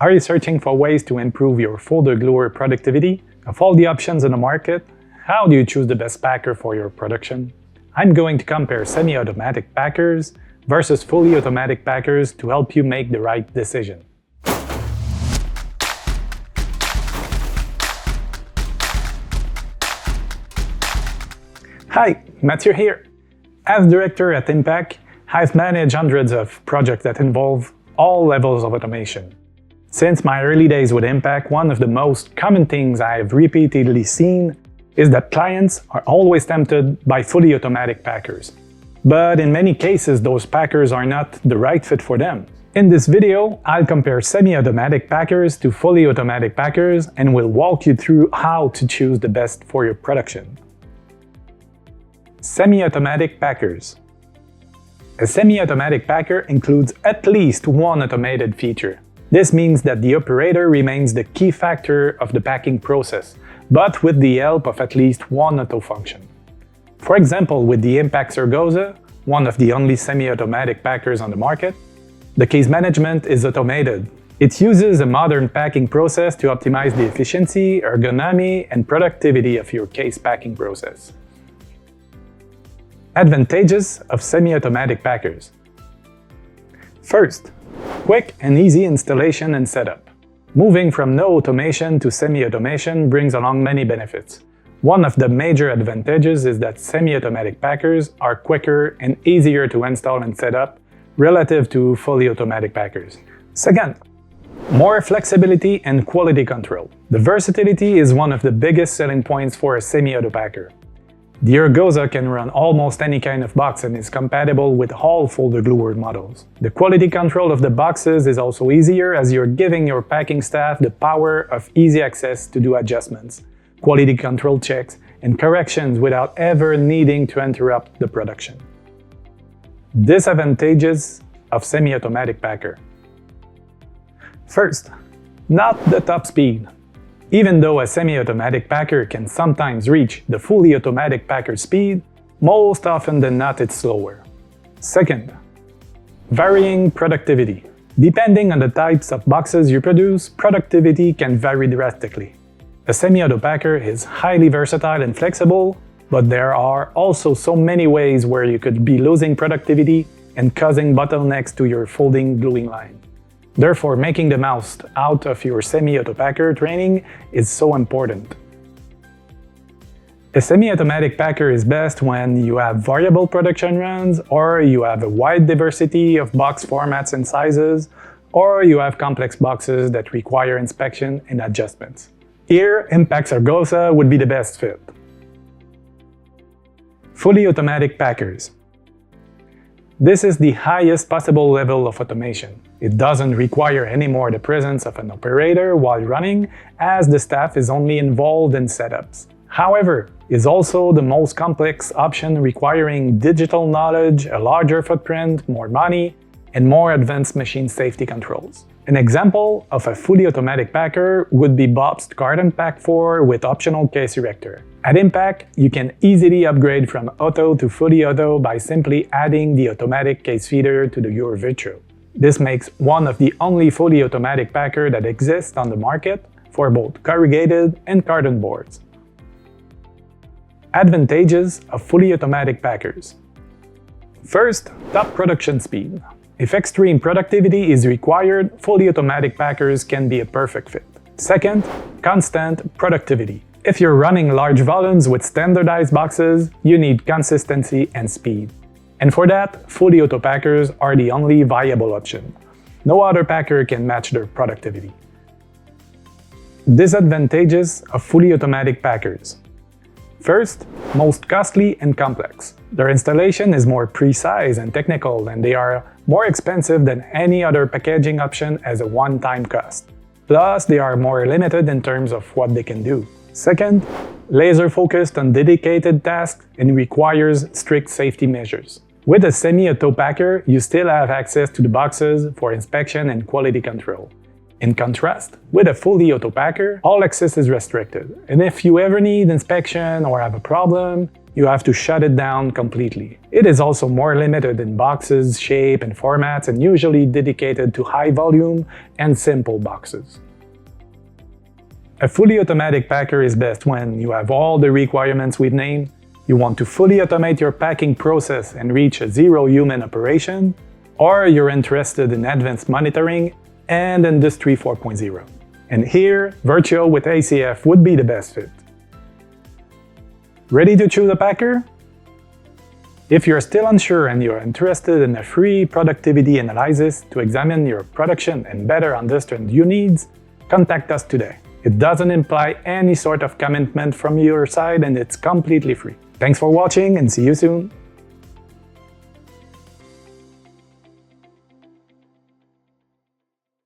Are you searching for ways to improve your folder gluer productivity? Of all the options in the market, how do you choose the best packer for your production? I'm going to compare semi-automatic packers versus fully automatic packers to help you make the right decision. Hi, Mathieu here. As director at IMPACK, I've managed hundreds of projects that involve all levels of automation. Since my early days with IMPACK, one of the most common things I've repeatedly seen is that clients are always tempted by fully automatic packers. But in many cases, those packers are not the right fit for them. In this video, I'll compare semi-automatic packers to fully automatic packers and will walk you through how to choose the best for your production. Semi-automatic packers. A semi-automatic packer includes at least one automated feature. This means that the operator remains the key factor of the packing process, but with the help of at least one auto function. For example, with the IMPACK ERGOSA, one of the only semi-automatic packers on the market, the case management is automated. It uses a modern packing process to optimize the efficiency, ergonomy, and productivity of your case packing process. Advantages of semi-automatic packers. First, quick and easy installation and setup. Moving from no automation to semi-automation brings along many benefits. One of the major advantages is that semi-automatic packers are quicker and easier to install and set up relative to fully automatic packers. Second, more flexibility and quality control. The versatility is one of the biggest selling points for a semi-auto packer. The ERGOSA can run almost any kind of box and is compatible with all folder gluer models. The quality control of the boxes is also easier as you're giving your packing staff the power of easy access to do adjustments, quality control checks, and corrections without ever needing to interrupt the production. Disadvantages of semi-automatic packer. First, not the top speed. Even though a semi-automatic packer can sometimes reach the fully automatic packer speed, most often than not it's slower. Second, varying productivity. Depending on the types of boxes you produce, productivity can vary drastically. A semi-auto packer is highly versatile and flexible, but there are also so many ways where you could be losing productivity and causing bottlenecks to your folding gluing line. Therefore, making the most out of your semi-auto packer training is so important. A semi-automatic packer is best when you have variable production runs, or you have a wide diversity of box formats and sizes, or you have complex boxes that require inspection and adjustments. Here, IMPACK ERGOSA would be the best fit. Fully automatic packers. This is the highest possible level of automation. It doesn't require anymore the presence of an operator while running, as the staff is only involved in setups. However, it's also the most complex option requiring digital knowledge, a larger footprint, more money, and more advanced machine safety controls. An example of a fully automatic packer would be Bob's Carton Pack 4 with optional case erector. At IMPACK, you can easily upgrade from auto to fully auto by simply adding the automatic case feeder to your VIRTUO. This makes one of the only fully automatic packer that exists on the market for both corrugated and carton boards. Advantages of fully automatic packers. First, top production speed. If extreme productivity is required, fully automatic packers can be a perfect fit. Second, constant productivity. If you're running large volumes with standardized boxes, you need consistency and speed. And for that, fully auto packers are the only viable option. No other packer can match their productivity. Disadvantages of fully automatic packers. First, most costly and complex. Their installation is more precise and technical, and they are more expensive than any other packaging option as a one-time cost. Plus, they are more limited in terms of what they can do. Second, laser-focused on dedicated tasks and requires strict safety measures. With a semi-auto packer, you still have access to the boxes for inspection and quality control. In contrast, with a fully auto packer, all access is restricted, and if you ever need inspection or have a problem, you have to shut it down completely. It is also more limited in boxes, shape, and formats, and usually dedicated to high volume and simple boxes. A fully automatic packer is best when you have all the requirements we've named, you want to fully automate your packing process and reach a zero human operation, or you're interested in advanced monitoring and Industry 4.0. And here, VIRTUO with ACF would be the best fit. Ready to choose a packer? If you're still unsure and you're interested in a free productivity analysis to examine your production and better understand your needs, contact us today. It doesn't imply any sort of commitment from your side and it's completely free. Thanks for watching and see you soon!